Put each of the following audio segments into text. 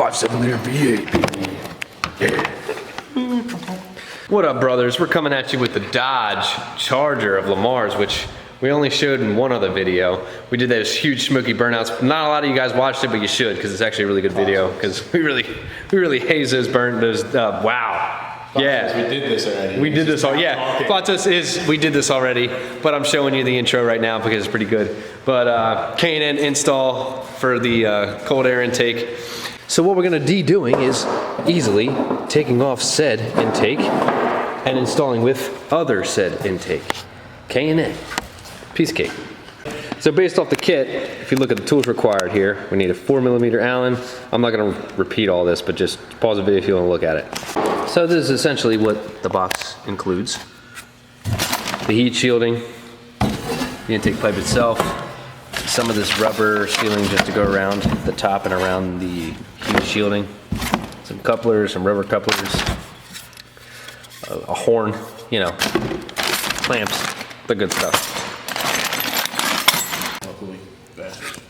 5.7-liter V8, baby. Yeah. What up, brothers? We're coming at you with the Dodge Charger of Lemar's, which we only showed in one other video. We did those huge smoky burnouts. Not a lot of you guys watched it, but you should, because it's actually a really good video. Because we really haze those wow. Yeah, we did this already. We did this all. Yeah, Platos we did this already, but I'm showing you the intro right now because it's pretty good. But K&N install for the cold air intake. So what we're gonna be doing is easily taking off said intake and installing with other said intake. K&N, piece of cake. So based off the kit, if you look at the tools required here, we need a 4mm Allen. I'm not gonna repeat all this, but just pause the video if you wanna look at it. So this is essentially what the box includes. The heat shielding, the intake pipe itself, some of this rubber sealing just to go around the top and around the heat shielding, some couplers, some rubber couplers, a horn, you know, clamps, the good stuff.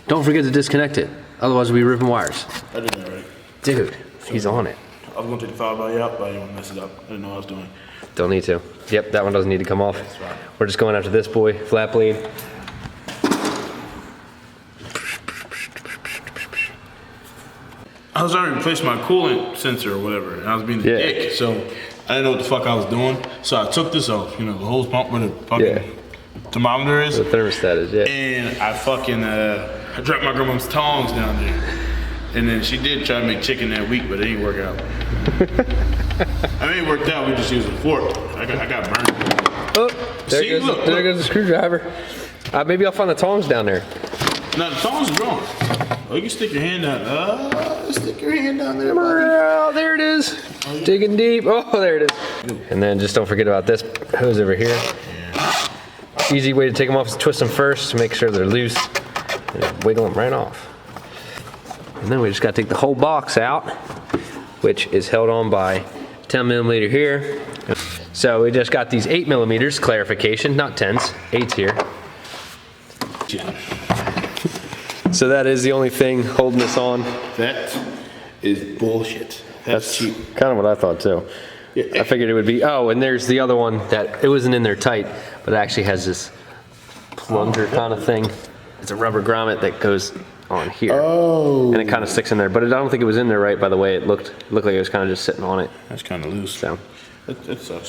Don't forget to disconnect it, otherwise we'll be ripping wires. I did that right. Dude, he's on it. I was going to take the foul body out, but I didn't want to mess it up. I didn't know what I was doing. Don't need to. Yep, that one doesn't need to come off. That's right. We're just going after this boy, flat blade. I was already replacing my coolant sensor or whatever, and I was being a dick, so I didn't know what the fuck I was doing. So I took this off, you know, the hose pump where the fucking thermometer is. The thermostat is, yeah. And I fucking, I dropped my grandma's tongs down there. And then she did try to make chicken that week, but it didn't work out. I mean, it worked out, we just used a fork. I got burned. Oh, there goes the screwdriver. Maybe I'll find the tongs down there. No, the tongs are wrong. Oh, you can stick your hand down. Stick your hand down there, buddy. There it is. Digging deep. Oh, there it is. And then just don't forget about this hose over here. Yeah. Easy way to take them off is twist them first to make sure they're loose. And wiggle them right off. And then we just got to take the whole box out, which is held on by 10mm here. So we just got these 8mm, clarification, not 10s, 8s here. So that is the only thing holding this on. That is bullshit. That's cheap. Kind of what I thought too. Yeah. I figured it would be, oh, and there's the other one that it wasn't in there tight, but it actually has this plunger kind of thing. It's a rubber grommet that goes on here. Oh. And it kind of sticks in there, but I don't think it was in there right by the way it looked like it was kind of just sitting on it. That's kind of loose. So that sucks.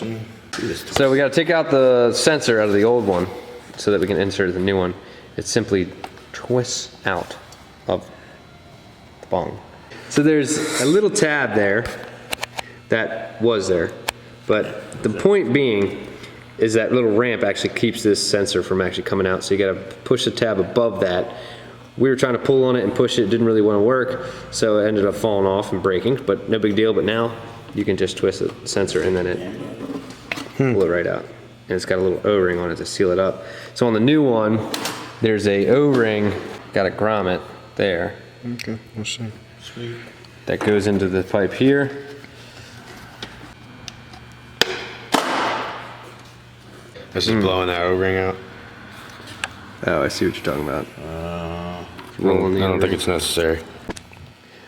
So we got to take out the sensor out of the old one so that we can insert the new one. It simply twists out of the bong. So there's a little tab there that was there, but the point being is that little ramp actually keeps this sensor from actually coming out, so you got to push the tab above that. We were trying to pull on it and push it, didn't really want to work, so it ended up falling off and breaking, but no big deal. But now you can just twist the sensor and then it pull it right out. And it's got a little O-ring on it to seal it up. So on the new one, there's a O-ring, got a grommet there. Okay, we'll see. Sweet. That goes into the pipe here. This is blowing that O-ring out. Oh, I see what you're talking about. I don't think it's necessary.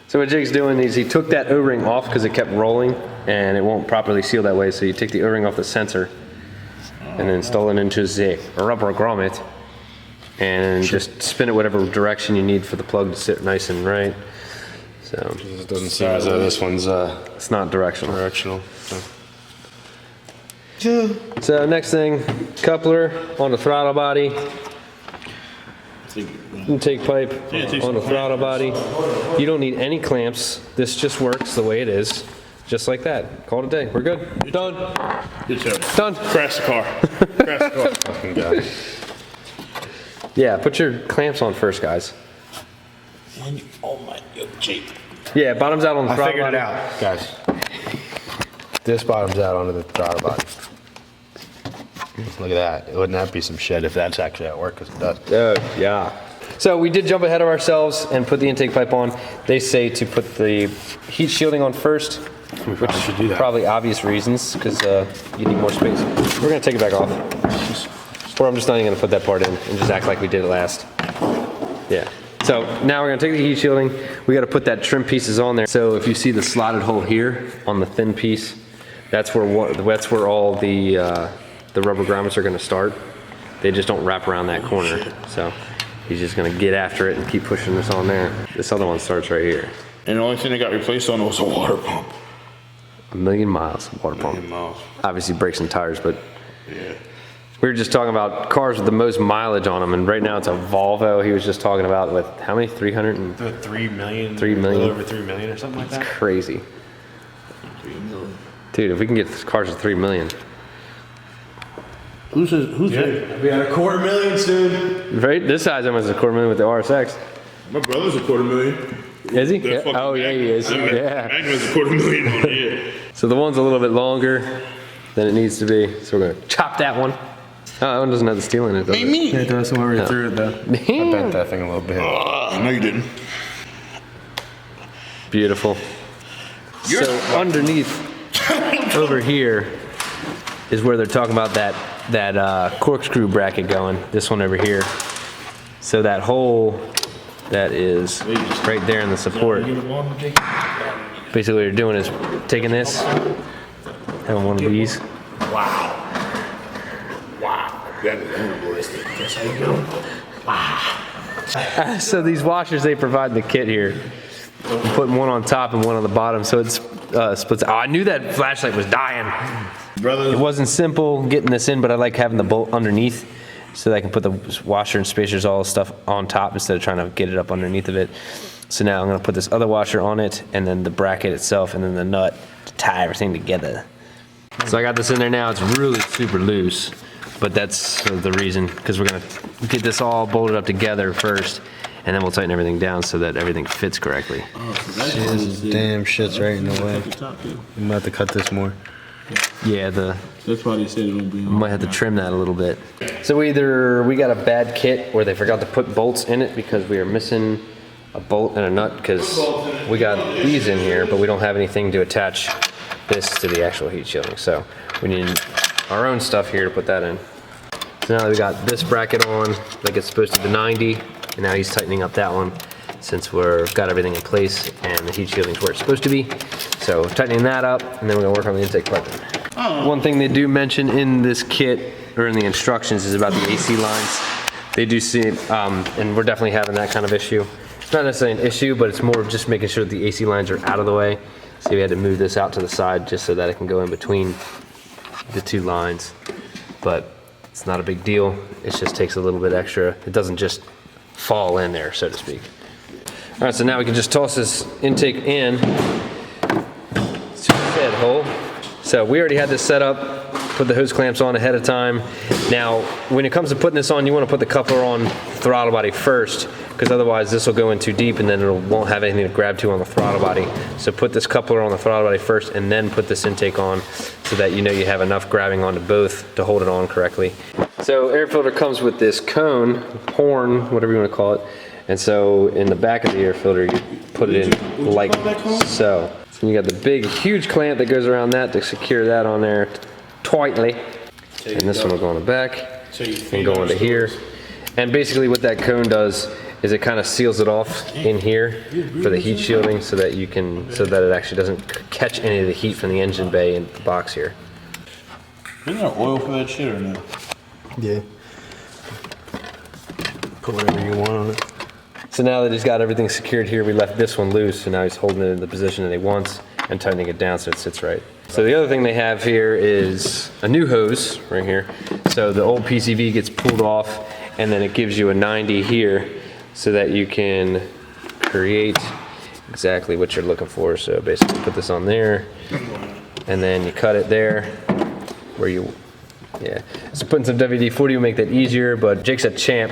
So what Jake's doing is he took that O-ring off because it kept rolling and it won't properly seal that way. So you take the O-ring off the sensor and then install it into the rubber grommet and just spin it whatever direction you need for the plug to sit nice and right. So it doesn't seem as though this one's it's not directional. So. So next thing, coupler on the throttle body. Intake pipe on the throttle body. You don't need any clamps. This just works the way it is. Just like that. Call it a day. We're good. Done. Good job. Done. Crash the car. Crash the car. Fucking guy. Yeah, put your clamps on first, guys. Oh my, you're cheap. Yeah, bottoms out on the throttle figured body. it out, guys. This bottoms out onto the throttle body. Look at that. Wouldn't that be some shit if that's actually at work, because it does. Yeah. So we did jump ahead of ourselves and put the intake pipe on. They say to put the heat shielding on first, which should do that. Probably obvious reasons, because you need more space. We're gonna take it back off. Or I'm just not even gonna put that part in and just act like we did it last. Yeah. So now we're gonna take the heat shielding. We gotta put that trim pieces on there. So if you see the slotted hole here on the thin piece, that's where all the rubber grommets are gonna start. They just don't wrap around that corner. So he's just gonna get after it and keep pushing this on there. This other one starts right here. And the only thing they got replaced on was a water pump. 1,000,000 miles of water pump. 1,000,000 miles. Obviously brakes and tires, but Yeah. we were just talking about cars with the most mileage on them, and right now it's a Volvo. He was just talking about with how many? 300 and 3 million. 3 million. A little over 3 million or something like that. crazy. Dude, if we can get cars with 3 million. Who's Yeah, we got a 250,000 soon. Right? This size almost a 250,000 with the RSX. my brother's a 250,000. Is he? That Yeah. fucking Oh, yeah, he is. Magnum- Yeah. Magnum's a 250,000 on it. So the one's a little bit longer than it needs to be. So we're gonna chop that one. Oh, that one doesn't have the steel in it, does it? Me. Yeah, throw some over through it though. I bent that thing a little bit. No, you didn't. Beautiful. So underneath, over here, is where they're talking about that corkscrew bracket going. This one over here. So that hole that is right there in the support. Basically, what you're doing is taking this, having one of these. That is That's how you go. So these washers they provide in the kit here, I'm putting one on top and one on the bottom, so it's splits. Oh, I knew that flashlight was dying. It Brother, wasn't simple getting this in, but I like having the bolt underneath so that I can put the washer and spacers, all stuff on top instead of trying to get it up underneath of it. So now I'm gonna put this other washer on it, and then the bracket itself, and then the nut to tie everything together. So I got this in there now. It's really super loose, but that's the reason, because we're gonna get this all bolted up together first, and then we'll tighten everything down so that everything fits correctly. Damn shit's right in the way. I'm about to cut this more. Yeah, that's why they said it won't be. might have to trim that a little bit. So either we got a bad kit where they forgot to put bolts in it because we are missing a bolt and a nut, because we got these in here, but we don't have anything to attach this to the actual heat shielding. So we need our own stuff here to put that in. So now that we got this bracket on, like it's supposed to be 90, and now he's tightening up that one since we've got everything in place and the heat shielding's where it's supposed to be. So tightening that up, and then we're gonna work on the intake plug. One thing they do mention in this kit, or in the instructions, is about the AC lines. They do see, and we're definitely having that kind of issue. It's not necessarily an issue, but it's more of just making sure that the AC lines are out of the way. So we had to move this out to the side just so that it can go in between the two lines. But it's not a big deal. It just takes a little bit extra. It doesn't just fall in there, so to speak. All right, so now we can just toss this intake in to the fed hole. So we already had this set up, put the hose clamps on ahead of time. Now, when it comes to putting this on, you want to put the coupler on the throttle body first, because otherwise this will go in too deep and then it won't have anything to grab to on the throttle body. So put this coupler on the throttle body first and then put this intake on so that you know you have enough grabbing onto both to hold it on correctly. So air filter comes with this cone, horn, whatever you want to call it. And so in the back of the air filter, you put it in like so. So you got the big, huge clamp that goes around that to secure that on there tightly. And this one will go on the back and go into here. And basically what that cone does is it kind of seals it off in here for the heat shielding so that you can, so that it actually doesn't catch any of the heat from the engine bay in the box here. Isn't there oil for that shit or no? Yeah. Put whatever you want on it. So now that he's got everything secured here, we left this one loose, so now he's holding it in the position that he wants and tightening it down so it sits right. So the other thing they have here is a new hose right here. So the old PCV gets pulled off, and then it gives you a 90 here so that you can create exactly what you're looking for. So basically put this on there, and then you cut it there where you, yeah. So putting some WD-40 will make that easier, but Jake's a champ.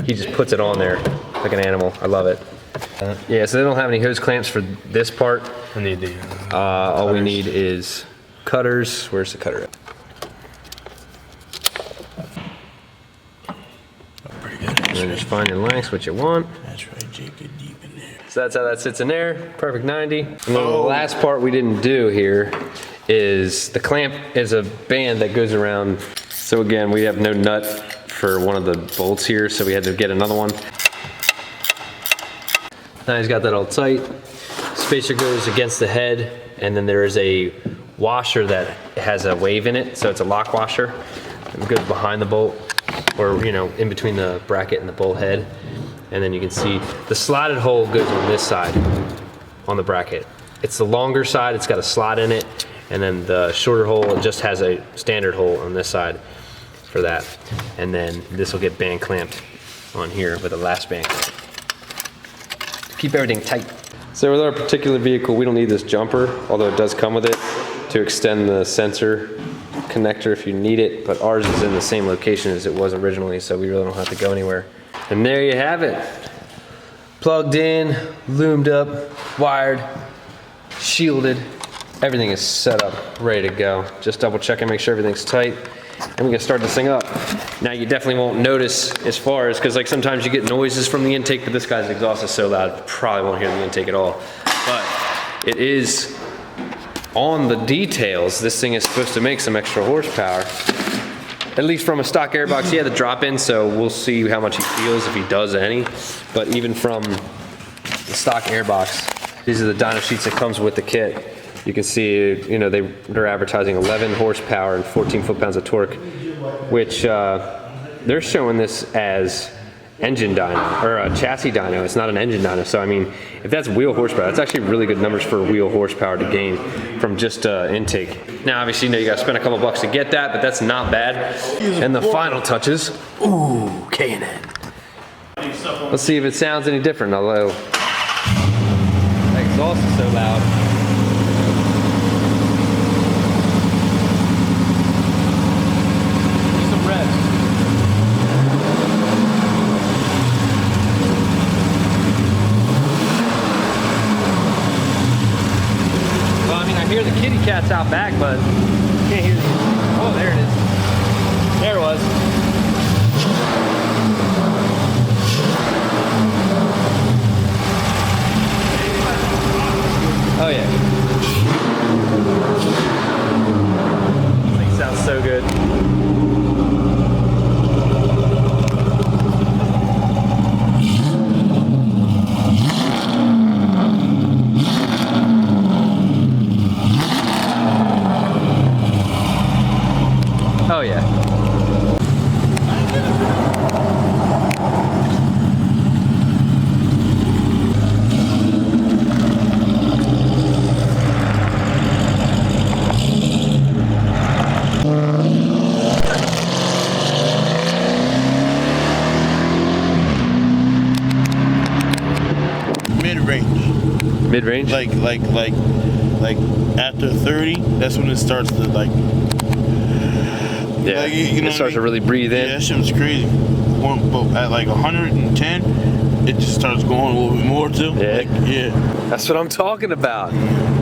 He just puts it on there like an animal. I love it. Yeah, so they don't have any hose clamps for this part. I need the All we need is cutters. Where's the cutter at? pretty good. And then just find your lengths, what you want. That's right, Jake, get deep in there. So that's how that sits in there. Perfect 90. And then the last part we didn't do here is the clamp is a band that goes around. So again, we have no nut for one of the bolts here, so we had to get another one. Now he's got that all tight. Spacer goes against the head, and then there is a washer that has a wave in it, so it's a lock washer. It goes behind the bolt, or in between the bracket and the bolt head. And then you can see the slotted hole goes on this side, on the bracket. It's the longer side, it's got a slot in it, and then the shorter hole, it just has a standard hole on this side for that. And then this will get band clamped on here with a last band clamp. Keep everything tight. So with our particular vehicle, we don't need this jumper, although it does come with it, to extend the sensor connector if you need it, but ours is in the same location as it was originally, so we really don't have to go anywhere. And there you have it. Plugged in, loomed up, wired, shielded. Everything is set up, ready to go. Just double check and make sure everything's tight, and we can start this thing up. Now you definitely won't notice as far as, because like sometimes you get noises from the intake, but this guy's exhaust is so loud, you probably won't hear the intake at all. But it is on the details. This thing is supposed to make some extra horsepower. At least from a stock airbox, he had the drop in, so we'll see how much he feels, if he does any. But even from the stock airbox, these are the dyno sheets that comes with the kit. You can see, they're advertising 11 horsepower and 14 foot-pounds of torque, which they're showing this as engine dyno, or a chassis dyno. It's not an engine dyno. So I mean, if that's wheel horsepower, that's actually really good numbers for wheel horsepower to gain from just intake. Now obviously you gotta spend a couple bucks to get that, but that's not bad. And the final touches, ooh, K&N. Let's see if it sounds any different, although that exhaust is so loud. I hear the kitty cats out back, but can't hear. Oh, there it is. There it was. Oh yeah. This thing sounds so good. Oh yeah. Mid-range. Mid-range? Like after 30, that's when it starts to like. Yeah, it starts to really breathe in. Yeah, that shit's crazy. But at like 110, it just starts going a little bit more too. Yeah. Yeah. That's what I'm talking about.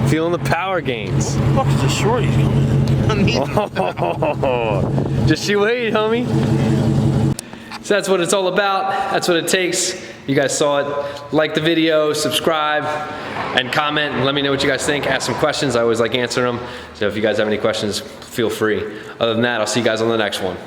Feeling the power gains. Fuck is the shorties coming? Oh, just you wait, homie. So that's what it's all about. That's what it takes. You guys saw it. Like the video, subscribe, and comment, and let me know what you guys think. Ask some questions. I always like answering them. So if you guys have any questions, feel free. Other than that, I'll see you guys on the next one.